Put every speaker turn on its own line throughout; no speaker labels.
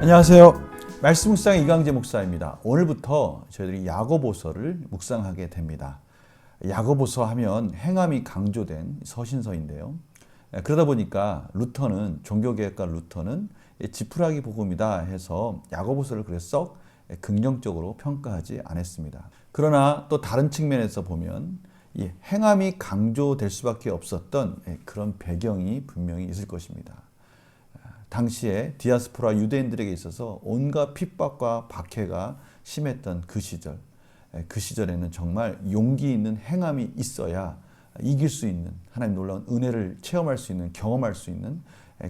안녕하세요. 말씀 묵상의 이강재 목사입니다. 오늘부터 저희들이 야고보서를 묵상하게 됩니다. 야고보서 하면 행함이 강조된 서신서인데요. 그러다 보니까 루터는, 종교개혁가 루터는 지푸라기 복음이다 해서 야고보서를 그래서 썩 긍정적으로 평가하지 않았습니다. 그러나 또 다른 측면에서 보면 이 행함이 강조될 수밖에 없었던 그런 배경이 분명히 있을 것입니다. 당시에 디아스포라 유대인들에게 있어서 온갖 핍박과 박해가 심했던 그 시절에는 정말 용기 있는 행함이 있어야 이길 수 있는, 하나님 놀라운 은혜를 체험할 수 있는, 경험할 수 있는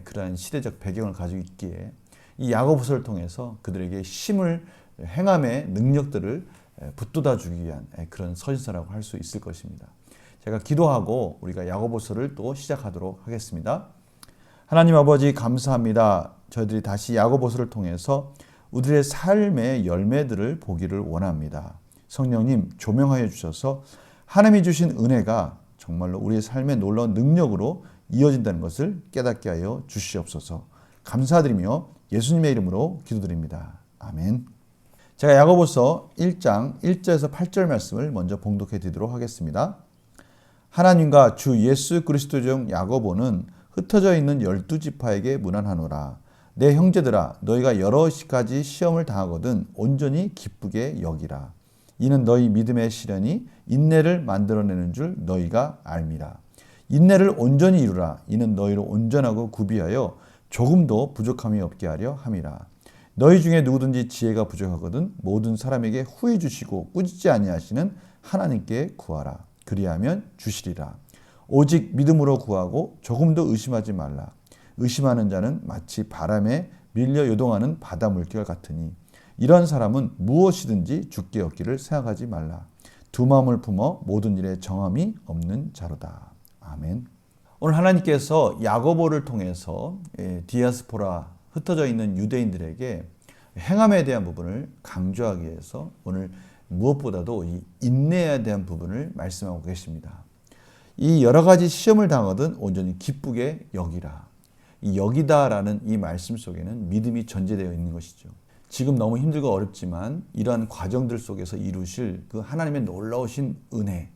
그러한 시대적 배경을 가지고 있기에 이 야고보서를 통해서 그들에게 힘을, 행함의 능력들을 붙돋아 주기 위한 그런 서신서라고 할 수 있을 것입니다. 제가 기도하고 우리가 야고보서를 또 시작하도록 하겠습니다. 하나님 아버지 감사합니다. 저희들이 다시 야고보서를 통해서 우리의 삶의 열매들을 보기를 원합니다. 성령님 조명하여 주셔서 하나님이 주신 은혜가 정말로 우리의 삶의 놀라운 능력으로 이어진다는 것을 깨닫게 하여 주시옵소서. 감사드리며 예수님의 이름으로 기도드립니다. 아멘. 제가 야고보서 1장 1절에서 8절 말씀을 먼저 봉독해 드리도록 하겠습니다. 하나님과 주 예수 그리스도 중 야고보는 흩어져 있는 12지파에게 문안하노라. 내 형제들아, 너희가 여러 가지 시험을 당하거든 온전히 기쁘게 여기라. 이는 너희 믿음의 시련이 인내를 만들어내는 줄 너희가 알미라. 인내를 온전히 이루라. 이는 너희를 온전하고 구비하여 조금도 부족함이 없게 하려 함이라. 너희 중에 누구든지 지혜가 부족하거든 모든 사람에게 후히 주시고 꾸짖지 아니하시는 하나님께 구하라. 그리하면 주시리라. 오직 믿음으로 구하고 조금도 의심하지 말라. 의심하는 자는 마치 바람에 밀려 요동하는 바다 물결 같으니 이런 사람은 무엇이든지 죽게 얻기를 생각하지 말라. 두 마음을 품어 모든 일에 정함이 없는 자로다. 아멘. 오늘 하나님께서 야고보를 통해서 디아스포라 흩어져 있는 유대인들에게 행함에 대한 부분을 강조하기 위해서 오늘 무엇보다도 이 인내에 대한 부분을 말씀하고 계십니다. 이 여러 가지 시험을 당하든 온전히 기쁘게 여기라. 이 여기다라는 이 말씀 속에는 믿음이 전제되어 있는 것이죠. 지금 너무 힘들고 어렵지만 이러한 과정들 속에서 이루실 그 하나님의 놀라우신 은혜,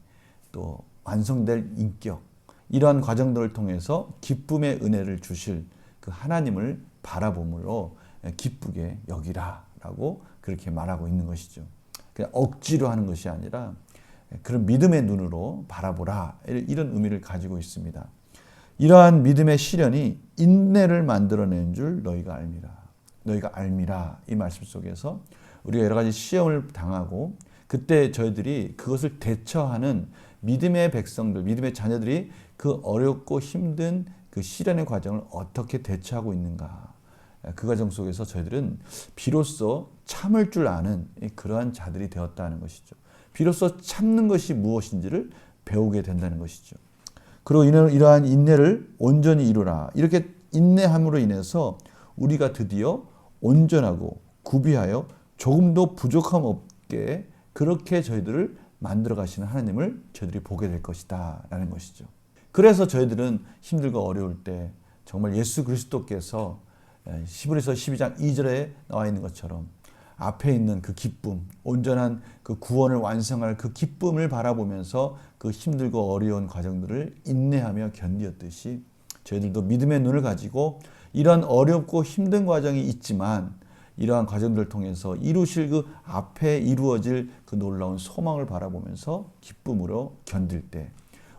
또 완성될 인격, 이러한 과정들을 통해서 기쁨의 은혜를 주실 그 하나님을 바라봄으로 기쁘게 여기라라고 그렇게 말하고 있는 것이죠. 그냥 억지로 하는 것이 아니라 그런 믿음의 눈으로 바라보라, 이런 의미를 가지고 있습니다. 이러한 믿음의 시련이 인내를 만들어내는 줄 너희가 알미라. 너희가 알미라, 이 말씀 속에서 우리가 여러 가지 시험을 당하고 그때 저희들이 그것을 대처하는 믿음의 백성들, 믿음의 자녀들이 그 어렵고 힘든 그 시련의 과정을 어떻게 대처하고 있는가. 그 과정 속에서 저희들은 비로소 참을 줄 아는 그러한 자들이 되었다는 것이죠. 비로소 참는 것이 무엇인지를 배우게 된다는 것이죠. 그리고 이러한 인내를 온전히 이루라. 이렇게 인내함으로 인해서 우리가 드디어 온전하고 구비하여 조금도 부족함 없게 그렇게 저희들을 만들어 가시는 하나님을 저희들이 보게 될 것이다 라는 것이죠. 그래서 저희들은 힘들고 어려울 때 정말 예수 그리스도께서 히브리서 12장 2절에 나와 있는 것처럼 앞에 있는 그 기쁨, 온전한 그 구원을 완성할 그 기쁨을 바라보면서 그 힘들고 어려운 과정들을 인내하며 견디었듯이 저희들도 믿음의 눈을 가지고 이러한 어렵고 힘든 과정이 있지만 이러한 과정들을 통해서 이루실 그 앞에 이루어질 그 놀라운 소망을 바라보면서 기쁨으로 견딜 때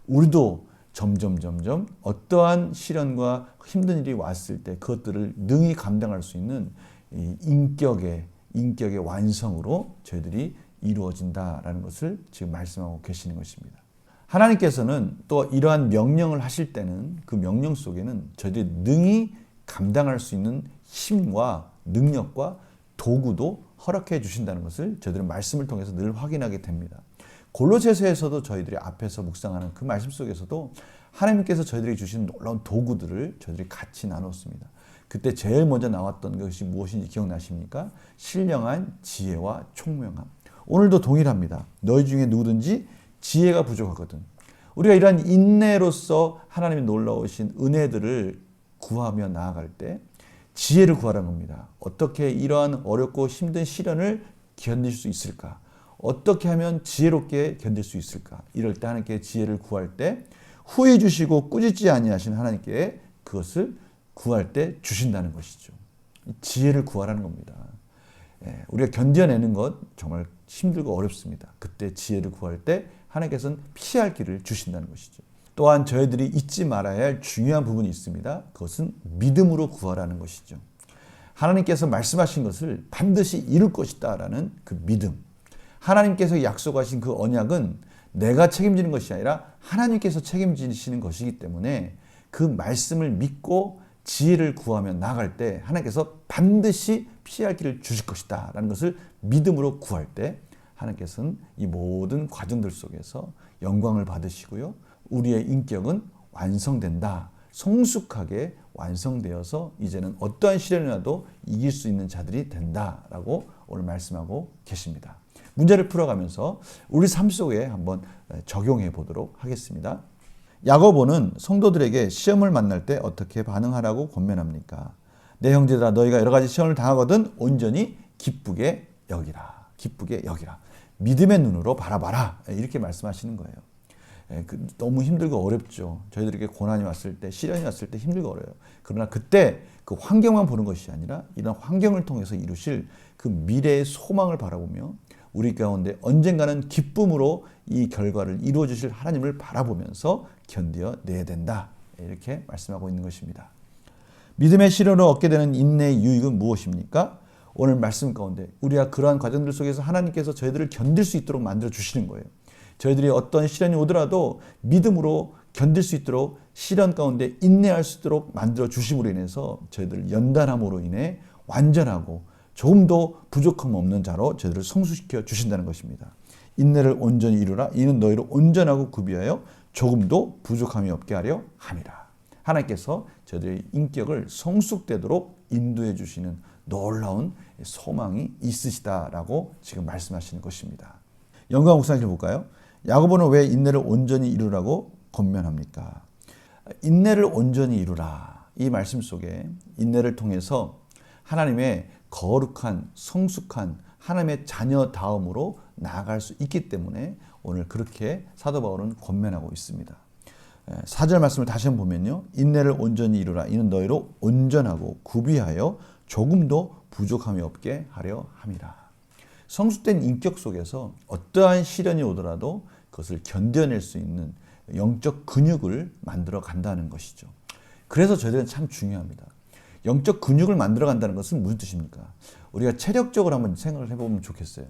우리도 점점 어떠한 시련과 힘든 일이 왔을 때 그것들을 능히 감당할 수 있는 이 인격의 완성으로 저희들이 이루어진다라는 것을 지금 말씀하고 계시는 것입니다. 하나님께서는 또 이러한 명령을 하실 때는 그 명령 속에는 저희들이 능히 감당할 수 있는 힘과 능력과 도구도 허락해 주신다는 것을 저희들은 말씀을 통해서 늘 확인하게 됩니다. 골로새서에서도 저희들이 앞에서 묵상하는 그 말씀 속에서도 하나님께서 저희들에게 주신 놀라운 도구들을 저희들이 같이 나눴습니다. 그때 제일 먼저 나왔던 것이 무엇인지 기억나십니까? 신령한 지혜와 총명함. 오늘도 동일합니다. 너희 중에 누구든지 지혜가 부족하거든 우리가 이러한 인내로서 하나님이 놀라우신 은혜들을 구하며 나아갈 때 지혜를 구하라는 겁니다. 어떻게 이러한 어렵고 힘든 시련을 견딜 수 있을까? 어떻게 하면 지혜롭게 견딜 수 있을까? 이럴 때 하나님께 지혜를 구할 때 후회 주시고 꾸짖지 아니하신 하나님께 그것을 구할 때 주신다는 것이죠. 지혜를 구하라는 겁니다. 우리가 견뎌내는 것 정말 힘들고 어렵습니다. 그때 지혜를 구할 때 하나님께서는 피할 길을 주신다는 것이죠. 또한 저희들이 잊지 말아야 할 중요한 부분이 있습니다. 그것은 믿음으로 구하라는 것이죠. 하나님께서 말씀하신 것을 반드시 이룰 것이다 라는 그 믿음. 하나님께서 약속하신 그 언약은 내가 책임지는 것이 아니라 하나님께서 책임지시는 것이기 때문에 그 말씀을 믿고 지혜를 구하며 나아갈 때 하나님께서 반드시 피할 길을 주실 것이다 라는 것을 믿음으로 구할 때 하나님께서는 이 모든 과정들 속에서 영광을 받으시고요. 우리의 인격은 완성된다. 성숙하게 완성되어서 이제는 어떠한 시련이라도 이길 수 있는 자들이 된다라고 오늘 말씀하고 계십니다. 문제를 풀어가면서 우리 삶 속에 한번 적용해 보도록 하겠습니다. 야고보는 성도들에게 시험을 만날 때 어떻게 반응하라고 권면합니까? 내 형제들아 너희가 여러 가지 시험을 당하거든 온전히 기쁘게 여기라. 기쁘게 여기라. 믿음의 눈으로 바라봐라. 이렇게 말씀하시는 거예요. 너무 힘들고 어렵죠. 저희들에게 고난이 왔을 때, 시련이 왔을 때 힘들고 어려워요. 그러나 그때 그 환경만 보는 것이 아니라 이런 환경을 통해서 이루실 그 미래의 소망을 바라보며 우리 가운데 언젠가는 기쁨으로 이 결과를 이루어 주실 하나님을 바라보면서 견뎌내야 된다. 이렇게 말씀하고 있는 것입니다. 믿음의 시련을 얻게 되는 인내의 유익은 무엇입니까? 오늘 말씀 가운데 우리가 그러한 과정들 속에서 하나님께서 저희들을 견딜 수 있도록 만들어 주시는 거예요. 저희들이 어떤 시련이 오더라도 믿음으로 견딜 수 있도록 시련 가운데 인내할 수 있도록 만들어 주심으로 인해서 저희들 연단함으로 인해 완전하고 조금도 부족함 없는 자로 저희들을 성숙시켜 주신다는 것입니다. 인내를 온전히 이루라. 이는 너희를 온전하고 구비하여 조금도 부족함이 없게 하려 함이라. 하나님께서 저희들의 인격을 성숙되도록 인도해 주시는 놀라운 소망이 있으시다라고 지금 말씀하시는 것입니다. 영광 묵상을 볼까요? 야고보는 왜 인내를 온전히 이루라고 권면합니까? 인내를 온전히 이루라. 이 말씀 속에 인내를 통해서 하나님의 거룩한 성숙한 하나님의 자녀다움으로 나아갈 수 있기 때문에 오늘 그렇게 사도 바울은 권면하고 있습니다. 4절 말씀을 다시 한번 보면요. 인내를 온전히 이루라. 이는 너희로 온전하고 구비하여 조금도 부족함이 없게 하려 함이라. 성숙된 인격 속에서 어떠한 시련이 오더라도 그것을 견뎌낼 수 있는 영적 근육을 만들어 간다는 것이죠. 그래서 저희들은 참 중요합니다. 영적 근육을 만들어 간다는 것은 무슨 뜻입니까? 우리가 체력적으로 한번 생각을 해보면 좋겠어요.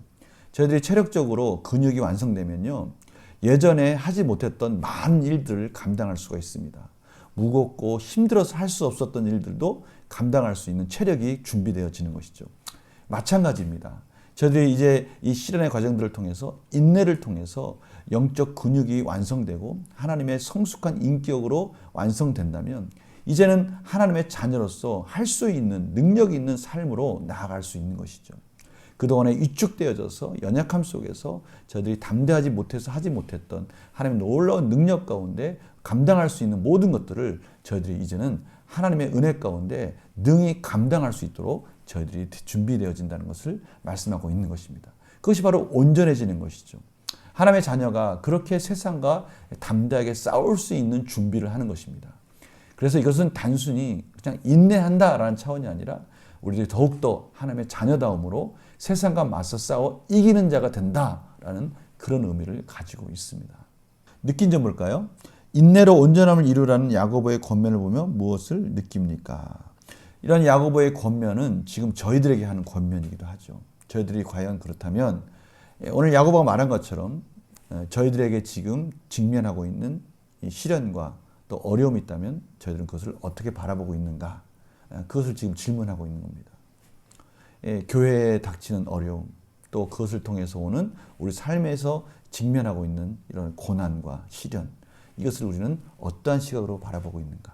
저희들이 체력적으로 근육이 완성되면요. 예전에 하지 못했던 많은 일들을 감당할 수가 있습니다. 무겁고 힘들어서 할 수 없었던 일들도 감당할 수 있는 체력이 준비되어지는 것이죠. 마찬가지입니다. 저희들이 이제 이 시련의 과정들을 통해서 인내를 통해서 영적 근육이 완성되고 하나님의 성숙한 인격으로 완성된다면 이제는 하나님의 자녀로서 할 수 있는 능력이 있는 삶으로 나아갈 수 있는 것이죠. 그동안에 위축되어져서 연약함 속에서 저희들이 담대하지 못해서 하지 못했던 하나님의 놀라운 능력 가운데 감당할 수 있는 모든 것들을 저희들이 이제는 하나님의 은혜 가운데 능히 감당할 수 있도록 저희들이 준비되어진다는 것을 말씀하고 있는 것입니다. 그것이 바로 온전해지는 것이죠. 하나님의 자녀가 그렇게 세상과 담대하게 싸울 수 있는 준비를 하는 것입니다. 그래서 이것은 단순히 그냥 인내한다라는 차원이 아니라 우리들이 더욱더 하나님의 자녀다움으로 세상과 맞서 싸워 이기는 자가 된다라는 그런 의미를 가지고 있습니다. 느낀 점 볼까요? 인내로 온전함을 이루라는 야고보의 권면을 보면 무엇을 느낍니까? 이런 야고보의 권면은 지금 저희들에게 하는 권면이기도 하죠. 저희들이 과연 그렇다면 오늘 야고보가 말한 것처럼 저희들에게 지금 직면하고 있는 이 시련과 또 어려움이 있다면 저희들은 그것을 어떻게 바라보고 있는가? 그것을 지금 질문하고 있는 겁니다. 교회에 닥치는 어려움, 또 그것을 통해서 오는 우리 삶에서 직면하고 있는 이런 고난과 시련, 이것을 우리는 어떠한 시각으로 바라보고 있는가?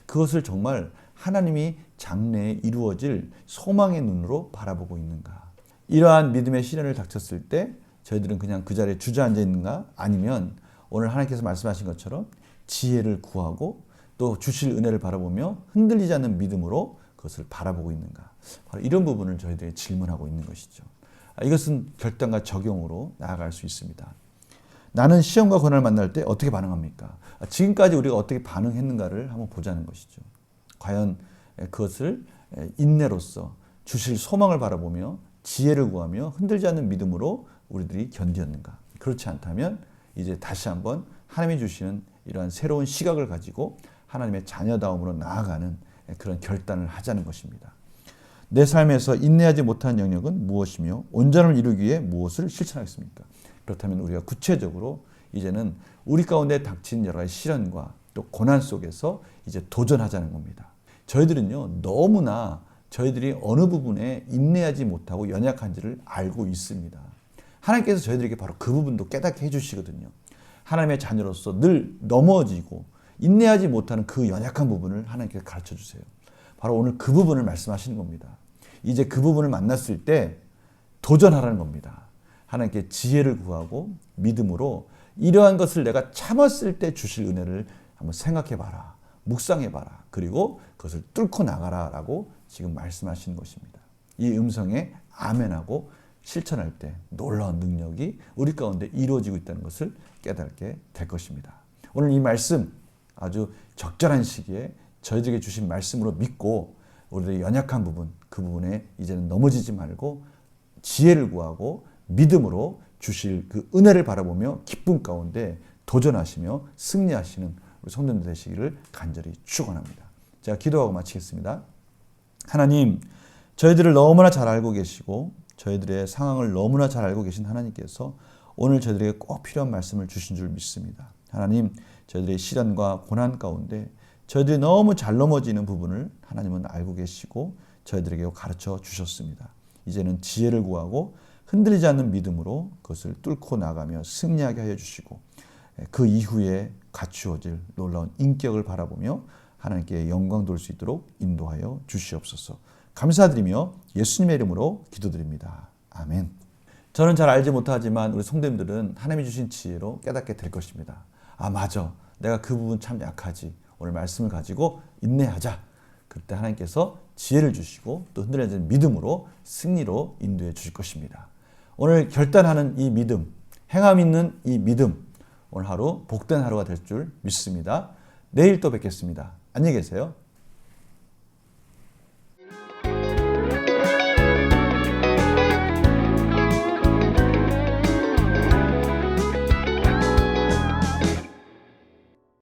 그것을 정말 하나님이 장래에 이루어질 소망의 눈으로 바라보고 있는가? 이러한 믿음의 시련을 닥쳤을 때 저희들은 그냥 그 자리에 주저앉아 있는가? 아니면 오늘 하나님께서 말씀하신 것처럼 지혜를 구하고 또 주실 은혜를 바라보며 흔들리지 않는 믿음으로 그것을 바라보고 있는가. 바로 이런 부분을 저희들이 질문하고 있는 것이죠. 이것은 결단과 적용으로 나아갈 수 있습니다. 나는 시험과 고난을 만날 때 어떻게 반응합니까? 지금까지 우리가 어떻게 반응했는가를 한번 보자는 것이죠. 과연 그것을 인내로서 주실 소망을 바라보며 지혜를 구하며 흔들지 않는 믿음으로 우리들이 견디었는가? 그렇지 않다면 이제 다시 한번 하나님이 주시는 이러한 새로운 시각을 가지고 하나님의 자녀다움으로 나아가는 그런 결단을 하자는 것입니다. 내 삶에서 인내하지 못한 영역은 무엇이며 온전함을 이루기 위해 무엇을 실천하겠습니까? 그렇다면 우리가 구체적으로 이제는 우리 가운데 닥친 여러 가지 시련과 또 고난 속에서 이제 도전하자는 겁니다. 저희들은요, 너무나 저희들이 어느 부분에 인내하지 못하고 연약한지를 알고 있습니다. 하나님께서 저희들에게 바로 그 부분도 깨닫게 해주시거든요. 하나님의 자녀로서 늘 넘어지고 인내하지 못하는 그 연약한 부분을 하나님께서 가르쳐 주세요. 바로 오늘 그 부분을 말씀하시는 겁니다. 이제 그 부분을 만났을 때 도전하라는 겁니다. 하나님께 지혜를 구하고 믿음으로 이러한 것을 내가 참았을 때 주실 은혜를 한번 생각해 봐라. 묵상해 봐라. 그리고 그것을 뚫고 나가라 라고 지금 말씀하시는 것입니다. 이 음성에 아멘하고 실천할 때 놀라운 능력이 우리 가운데 이루어지고 있다는 것을 깨닫게 될 것입니다. 오늘 이 말씀 아주 적절한 시기에 저희들에게 주신 말씀으로 믿고 우리들의 연약한 부분, 그 부분에 이제는 넘어지지 말고 지혜를 구하고 믿음으로 주실 그 은혜를 바라보며 기쁨 가운데 도전하시며 승리하시는 우리 성도들 되시기를 간절히 축원합니다. 제가 기도하고 마치겠습니다. 하나님, 저희들을 너무나 잘 알고 계시고 저희들의 상황을 너무나 잘 알고 계신 하나님께서 오늘 저희들에게 꼭 필요한 말씀을 주신 줄 믿습니다. 하나님, 저희들의 시련과 고난 가운데 저희들이 너무 잘 넘어지는 부분을 하나님은 알고 계시고 저희들에게 가르쳐 주셨습니다. 이제는 지혜를 구하고 흔들리지 않는 믿음으로 그것을 뚫고 나가며 승리하게 하여 주시고 그 이후에 갖추어질 놀라운 인격을 바라보며 하나님께 영광 돌 수 있도록 인도하여 주시옵소서. 감사드리며 예수님의 이름으로 기도드립니다. 아멘. 저는 잘 알지 못하지만 우리 성도님들은 하나님이 주신 지혜로 깨닫게 될 것입니다. 아, 맞아. 내가 그 부분 참 약하지. 오늘 말씀을 가지고 인내하자. 그때 하나님께서 지혜를 주시고 또 흔들리지 않는 믿음으로 승리로 인도해 주실 것입니다. 오늘 결단하는 이 믿음, 행함 있는 이 믿음, 오늘 하루 복된 하루가 될 줄 믿습니다. 내일 또 뵙겠습니다. 안녕히 계세요.